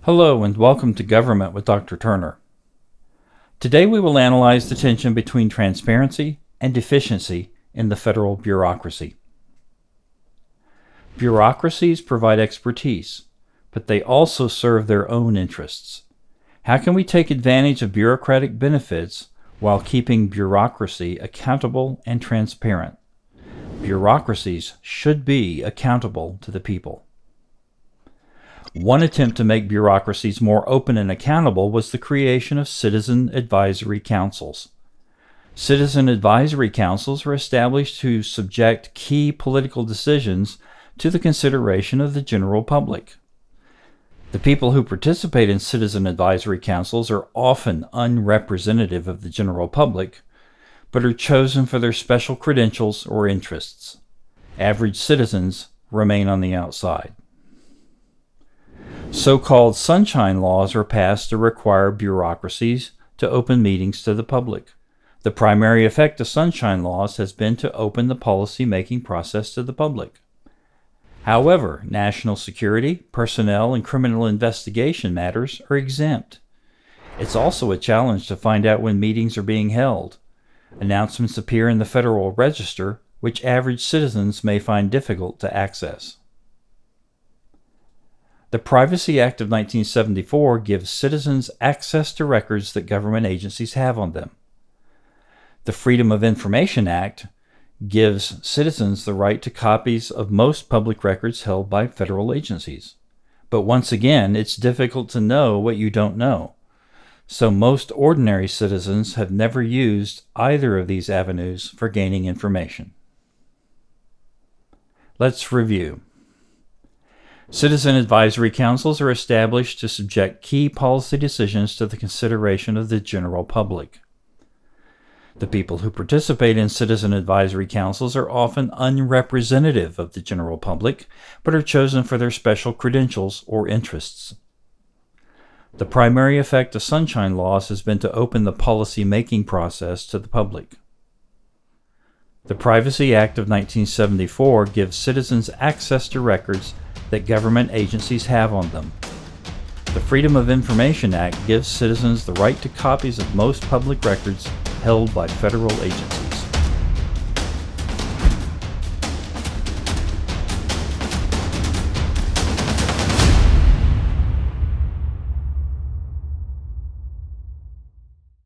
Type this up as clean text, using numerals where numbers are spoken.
Hello and welcome to Government with Dr. Turner. Today we will analyze the tension between transparency and efficiency in the federal bureaucracy. Bureaucracies provide expertise, but they also serve their own interests. How can we take advantage of bureaucratic benefits while keeping bureaucracy accountable and transparent? Bureaucracies should be accountable to the people. One attempt to make bureaucracies more open and accountable was the creation of citizen advisory councils. Citizen advisory councils were established to subject key political decisions to the consideration of the general public. The people who participate in citizen advisory councils are often unrepresentative of the general public, but are chosen for their special credentials or interests. Average citizens remain on the outside. So-called sunshine laws are passed to require bureaucracies to open meetings to the public. The primary effect of sunshine laws has been to open the policy-making process to the public. However, national security, personnel, and criminal investigation matters are exempt. It's also a challenge to find out when meetings are being held. Announcements appear in the Federal Register, which average citizens may find difficult to access. The Privacy Act of 1974 gives citizens access to records that government agencies have on them. The Freedom of Information Act gives citizens the right to copies of most public records held by federal agencies. But once again, it's difficult to know what you don't know. So most ordinary citizens have never used either of these avenues for gaining information. Let's review. Citizen advisory councils are established to subject key policy decisions to the consideration of the general public. The people who participate in citizen advisory councils are often unrepresentative of the general public, but are chosen for their special credentials or interests. The primary effect of sunshine laws has been to open the policy-making process to the public. The Privacy Act of 1974 gives citizens access to records that government agencies have on them. The Freedom of Information Act gives citizens the right to copies of most public records held by federal agencies.